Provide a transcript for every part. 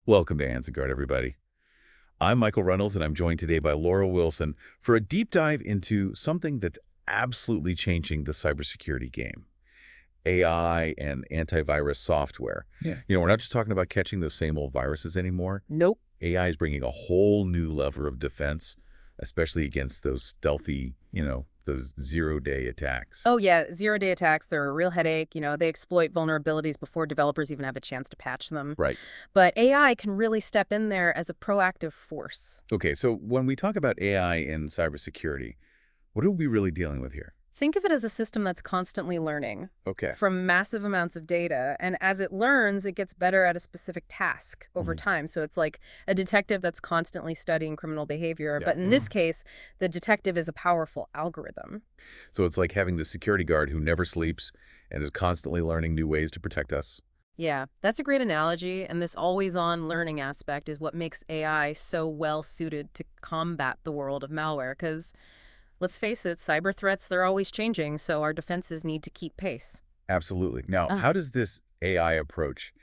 Welcome to AnzenGuard, everybody. I'm Michael Reynolds, and I'm joined today by Laura Wilson for a deep dive into something that's absolutely changing the cybersecurity game: AI and antivirus software. Yeah. We're not just talking about catching those same old viruses anymore. Nope. AI is bringing a whole new level of defense, especially against those stealthy, those zero-day attacks. Oh, yeah. Zero-day attacks, they're a real headache. They exploit vulnerabilities before developers even have a chance to patch them. Right. But AI can really step in there as a proactive force. Okay, so when we talk about AI in cybersecurity, what are we really dealing with here? Think of it as a system that's constantly learning Okay. from massive amounts of data. And as it learns, it gets better at a specific task over time. So it's like a detective that's constantly studying criminal behavior. Yeah. But in this case, the detective is a powerful algorithm. So it's like having the security guard who never sleeps and is constantly learning new ways to protect us. Yeah, that's a great analogy, and this always-on learning aspect is what makes AI so well-suited to combat the world of malware, because, let's face it, cyber threats, they're always changing, so our defenses need to keep pace. Absolutely. Now, Ah. how does this AI approach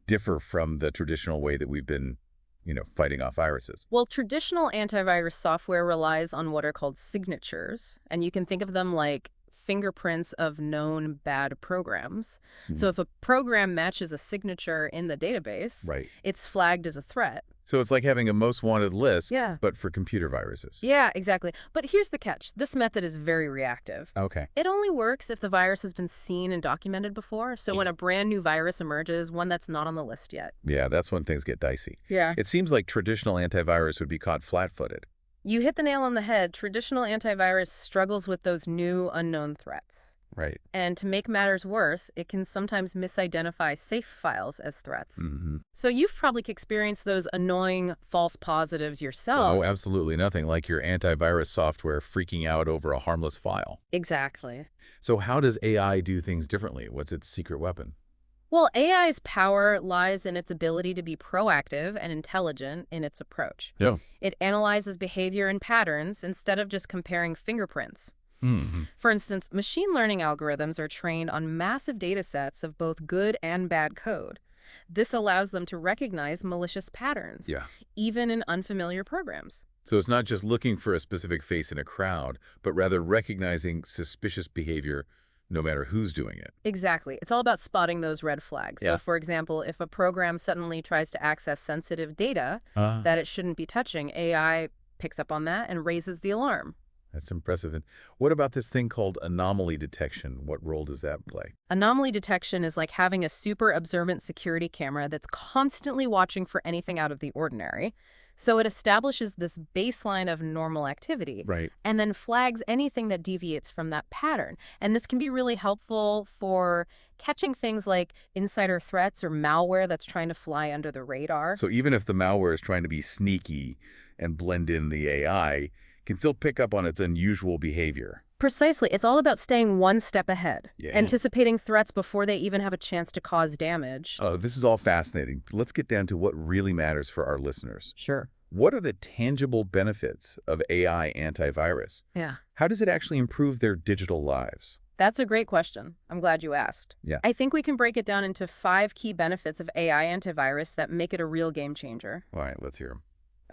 differ from the traditional way that we've been, fighting off viruses? Well, traditional antivirus software relies on what are called signatures, and you can think of them like fingerprints of known bad programs. So Mhm. if a program matches a signature in the database, Right. it's flagged as a threat. So it's like having a most wanted list, Yeah. but for computer viruses. Yeah, exactly. But here's the catch. This method is very reactive. Okay. It only works if the virus has been seen and documented before. So when a brand new virus emerges, one that's not on the list yet. Yeah, that's when things get dicey. Yeah. It seems like traditional antivirus would be caught flat-footed. You hit the nail on the head. Traditional antivirus struggles with those new unknown threats. Right. And to make matters worse, it can sometimes misidentify safe files as threats. Mm-hmm. So you've probably experienced those annoying false positives yourself. Oh, absolutely nothing like your antivirus software freaking out over a harmless file. Exactly. So how does AI do things differently? What's its secret weapon? Well, AI's power lies in its ability to be proactive and intelligent in its approach. Yeah. It analyzes behavior and patterns instead of just comparing fingerprints. Mm-hmm. For instance, machine learning algorithms are trained on massive data sets of both good and bad code. This allows them to recognize malicious patterns, Yeah. even in unfamiliar programs. So it's not just looking for a specific face in a crowd, but rather recognizing suspicious behavior no matter who's doing it. Exactly. It's all about spotting those red flags. Yeah. So, for example, if a program suddenly tries to access sensitive data that it shouldn't be touching, AI picks up on that and raises the alarm. That's impressive. And what about this thing called anomaly detection? What role does that play? Anomaly detection is like having a super observant security camera that's constantly watching for anything out of the ordinary. So it establishes this baseline of normal activity Right. and then flags anything that deviates from that pattern. And this can be really helpful for catching things like insider threats or malware that's trying to fly under the radar. So even if the malware is trying to be sneaky and blend in the AI, it can still pick up on its unusual behavior. Precisely. It's all about staying one step ahead, Yeah. anticipating threats before they even have a chance to cause damage. Oh, this is all fascinating. Let's get down to what really matters for our listeners. Sure. What are the tangible benefits of AI antivirus? Yeah. How does it actually improve their digital lives? That's a great question. I'm glad you asked. Yeah. I think we can break it down into 5 key benefits of AI antivirus that make it a real game changer. All right, let's hear them.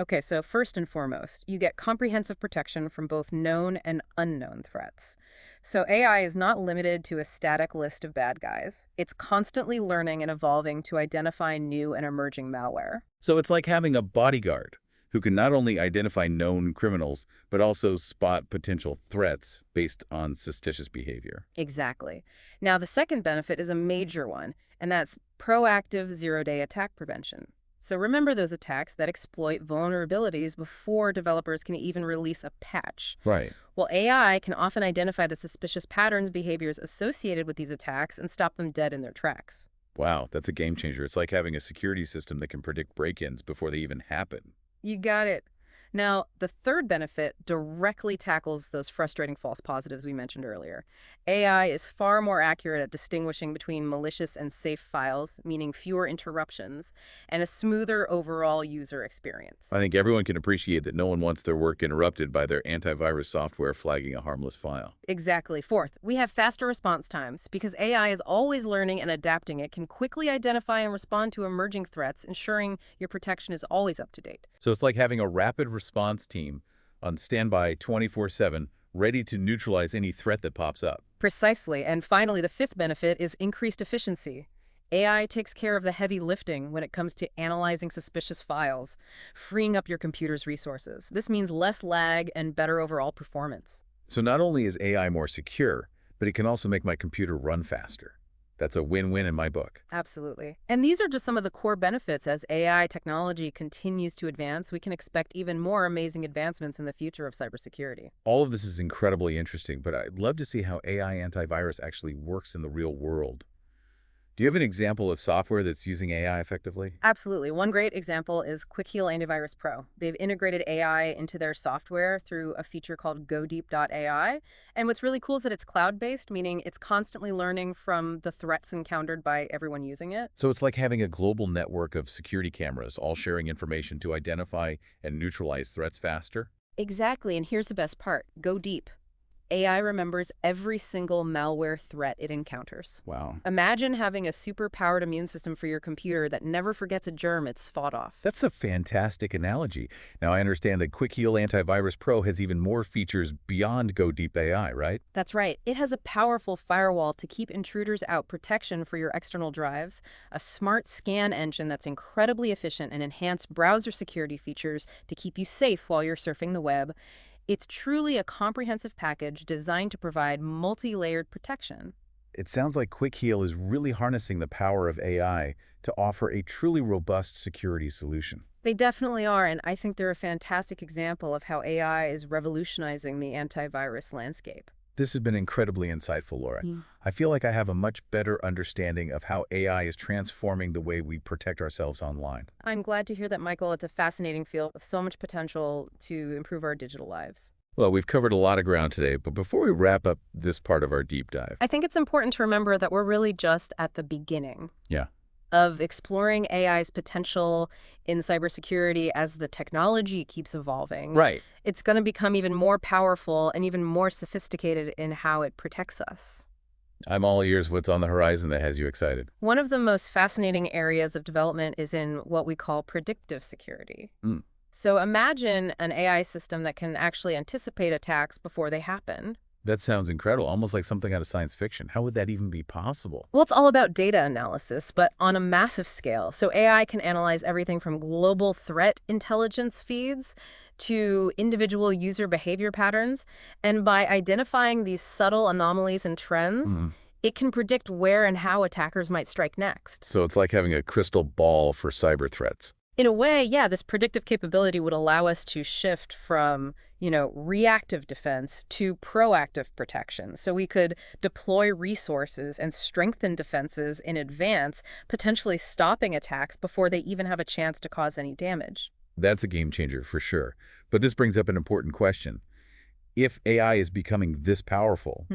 Okay, so first and foremost, you get comprehensive protection from both known and unknown threats. So AI is not limited to a static list of bad guys. It's constantly learning and evolving to identify new and emerging malware. So it's like having a bodyguard who can not only identify known criminals, but also spot potential threats based on suspicious behavior. Exactly. Now, the second benefit is a major one, and that's proactive zero-day attack prevention. So remember those attacks that exploit vulnerabilities before developers can even release a patch. Right. Well, AI can often identify the suspicious patterns, behaviors associated with these attacks and stop them dead in their tracks. Wow, that's a game changer. It's like having a security system that can predict break-ins before they even happen. You got it. Now, the third benefit directly tackles those frustrating false positives we mentioned earlier. AI is far more accurate at distinguishing between malicious and safe files, meaning fewer interruptions, and a smoother overall user experience. I think everyone can appreciate that no one wants their work interrupted by their antivirus software flagging a harmless file. Exactly. Fourth, we have faster response times because AI is always learning and adapting. It can quickly identify and respond to emerging threats, ensuring your protection is always up to date. So it's like having a rapid response team on standby 24/7, ready to neutralize any threat that pops up. Precisely. And finally, the fifth benefit is increased efficiency. AI takes care of the heavy lifting when it comes to analyzing suspicious files, freeing up your computer's resources. This means less lag and better overall performance. So not only is AI more secure, but it can also make my computer run faster. That's a win-win in my book. Absolutely. And these are just some of the core benefits. As AI technology continues to advance, we can expect even more amazing advancements in the future of cybersecurity. All of this is incredibly interesting, but I'd love to see how AI antivirus actually works in the real world. Do you have an example of software that's using AI effectively? Absolutely. One great example is Quick Heal Antivirus Pro. They've integrated AI into their software through a feature called GoDeep.ai. And what's really cool is that it's cloud-based, meaning it's constantly learning from the threats encountered by everyone using it. So it's like having a global network of security cameras all sharing information to identify and neutralize threats faster? Exactly. And here's the best part. Go deep. AI remembers every single malware threat it encounters. Wow. Imagine having a super-powered immune system for your computer that never forgets a germ it's fought off. That's a fantastic analogy. Now, I understand that Quick Heal Antivirus Pro has even more features beyond Go Deep AI, right? That's right. It has a powerful firewall to keep intruders out, protection for your external drives, a smart scan engine that's incredibly efficient, and enhanced browser security features to keep you safe while you're surfing the web. It's truly a comprehensive package designed to provide multi-layered protection. It sounds like Quick Heal is really harnessing the power of AI to offer a truly robust security solution. They definitely are, and I think they're a fantastic example of how AI is revolutionizing the antivirus landscape. This has been incredibly insightful, Laura. I feel like I have a much better understanding of how AI is transforming the way we protect ourselves online. I'm glad to hear that, Michael. It's a fascinating field with so much potential to improve our digital lives. Well, we've covered a lot of ground today, but before we wrap up this part of our deep dive. I think it's important to remember that we're really just at the beginning Yeah. of exploring AI's potential in cybersecurity as the technology keeps evolving. Right. It's going to become even more powerful and even more sophisticated in how it protects us. I'm all ears. What's on the horizon that has you excited? One of the most fascinating areas of development is in what we call predictive security. Mm. So imagine an AI system that can actually anticipate attacks before they happen. That sounds incredible, almost like something out of science fiction. How would that even be possible? Well, it's all about data analysis, but on a massive scale. So AI can analyze everything from global threat intelligence feeds to individual user behavior patterns. And by identifying these subtle anomalies and trends, it can predict where and how attackers might strike next. So it's like having a crystal ball for cyber threats. In a way, yeah, this predictive capability would allow us to shift from, reactive defense to proactive protection. So we could deploy resources and strengthen defenses in advance, potentially stopping attacks before they even have a chance to cause any damage. That's a game changer for sure. But this brings up an important question. If AI is becoming this powerful,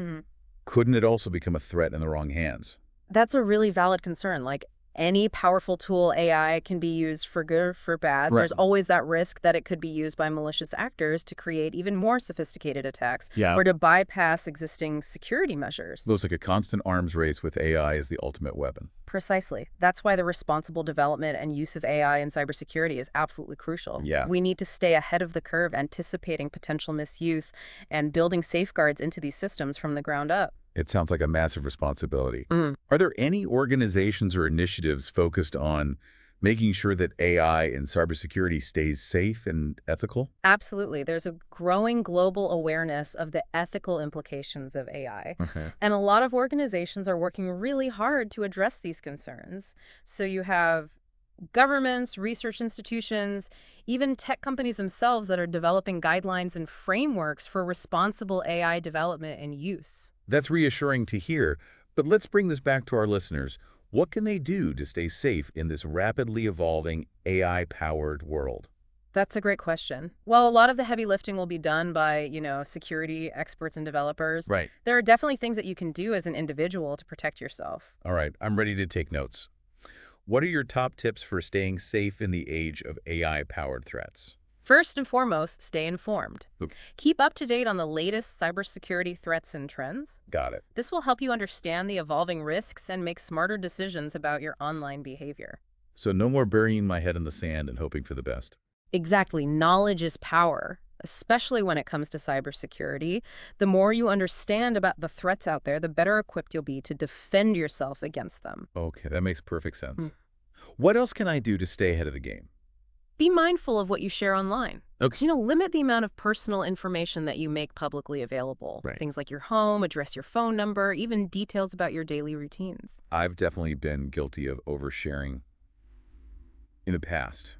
couldn't it also become a threat in the wrong hands? That's a really valid concern. Like, any powerful tool AI can be used for good or for bad. Right. There's always that risk that it could be used by malicious actors to create even more sophisticated attacks or to bypass existing security measures. Looks like a constant arms race with AI as the ultimate weapon. Precisely. That's why the responsible development and use of AI in cybersecurity is absolutely crucial. Yeah. We need to stay ahead of the curve, anticipating potential misuse and building safeguards into these systems from the ground up. It sounds like a massive responsibility. Are there any organizations or initiatives focused on making sure that AI in cybersecurity stays safe and ethical? Absolutely. There's a growing global awareness of the ethical implications of AI. And a lot of organizations are working really hard to address these concerns. So you have governments, research institutions, even tech companies themselves that are developing guidelines and frameworks for responsible AI development and use. That's reassuring to hear, but let's bring this back to our listeners. What can they do to stay safe in this rapidly evolving AI-powered world? That's a great question. While a lot of the heavy lifting will be done by, security experts and developers, Right. there are definitely things that you can do as an individual to protect yourself. All right, I'm ready to take notes. What are your top tips for staying safe in the age of AI-powered threats? First and foremost, stay informed. Okay. Keep up to date on the latest cybersecurity threats and trends. Got it. This will help you understand the evolving risks and make smarter decisions about your online behavior. So no more burying my head in the sand and hoping for the best. Exactly. Knowledge is power, especially when it comes to cybersecurity. The more you understand about the threats out there, the better equipped you'll be to defend yourself against them. Okay, that makes perfect sense. What else can I do to stay ahead of the game? Be mindful of what you share online. Okay. Limit the amount of personal information that you make publicly available. Right. Things like your home, address, your phone number, even details about your daily routines. I've definitely been guilty of oversharing in the past.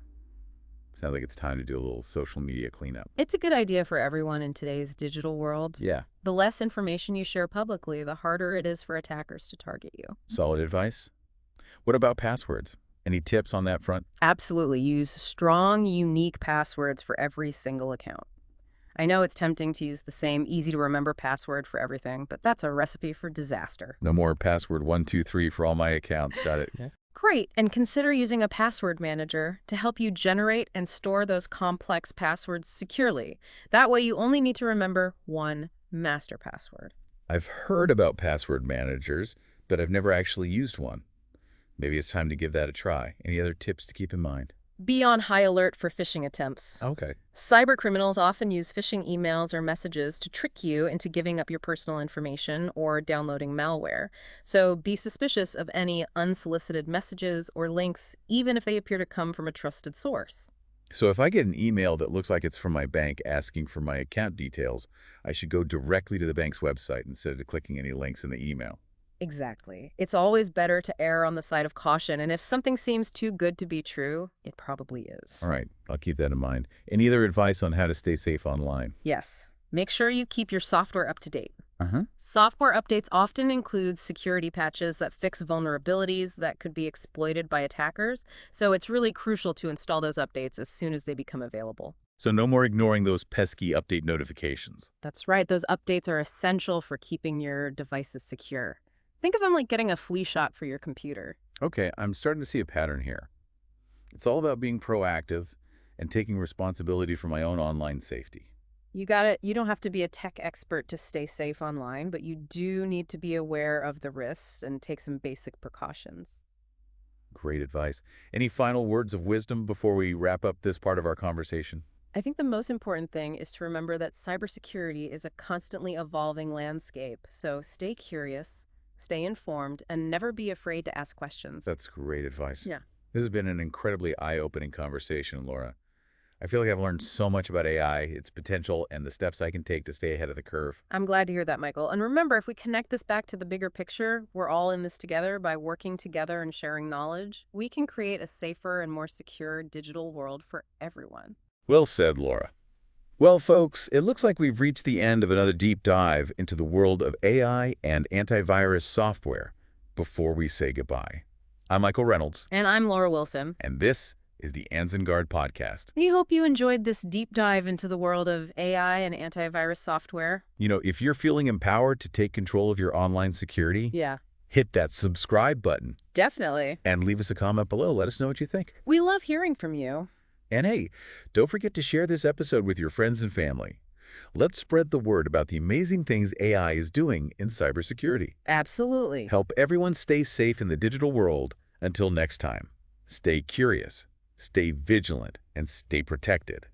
Sounds like it's time to do a little social media cleanup. It's a good idea for everyone in today's digital world. Yeah. The less information you share publicly, the harder it is for attackers to target you. Solid advice. What about passwords? Any tips on that front? Absolutely. Use strong, unique passwords for every single account. I know it's tempting to use the same easy-to-remember password for everything, but that's a recipe for disaster. No more password 123 for all my accounts. Got it. Yeah. Great, and consider using a password manager to help you generate and store those complex passwords securely. That way you only need to remember one master password. I've heard about password managers, but I've never actually used one. Maybe it's time to give that a try. Any other tips to keep in mind? Be on high alert for phishing attempts. Okay. Cybercriminals often use phishing emails or messages to trick you into giving up your personal information or downloading malware. So be suspicious of any unsolicited messages or links, even if they appear to come from a trusted source. So if I get an email that looks like it's from my bank asking for my account details, I should go directly to the bank's website instead of clicking any links in the email. Exactly. It's always better to err on the side of caution, and if something seems too good to be true, it probably is. All right, I'll keep that in mind. Any other advice on how to stay safe online? Yes. Make sure you keep your software up to date. Uh-huh. Software updates often include security patches that fix vulnerabilities that could be exploited by attackers, so it's really crucial to install those updates as soon as they become available. So no more ignoring those pesky update notifications. That's right. Those updates are essential for keeping your devices secure. Think of them like getting a flu shot for your computer. Okay, I'm starting to see a pattern here. It's all about being proactive and taking responsibility for my own online safety. You got it. You don't have to be a tech expert to stay safe online, but you do need to be aware of the risks and take some basic precautions. Great advice. Any final words of wisdom before we wrap up this part of our conversation? I think the most important thing is to remember that cybersecurity is a constantly evolving landscape, so stay curious, stay informed, and never be afraid to ask questions. That's great advice. Yeah. This has been an incredibly eye-opening conversation, Laura. I feel like I've learned so much about AI, its potential, and the steps I can take to stay ahead of the curve. I'm glad to hear that, Michael. And remember, if we connect this back to the bigger picture, we're all in this together. By working together and sharing knowledge, we can create a safer and more secure digital world for everyone. Well said, Laura. Well, folks, it looks like we've reached the end of another deep dive into the world of AI and antivirus software. Before we say goodbye, I'm Michael Reynolds. And I'm Laura Wilson. And this is the AnzenGuard podcast. We hope you enjoyed this deep dive into the world of AI and antivirus software. You know, if you're feeling empowered to take control of your online security, hit that subscribe button. Definitely. And leave us a comment below. Let us know what you think. We love hearing from you. And hey, don't forget to share this episode with your friends and family. Let's spread the word about the amazing things AI is doing in cybersecurity. Absolutely. Help everyone stay safe in the digital world. Until next time, stay curious, stay vigilant, and stay protected.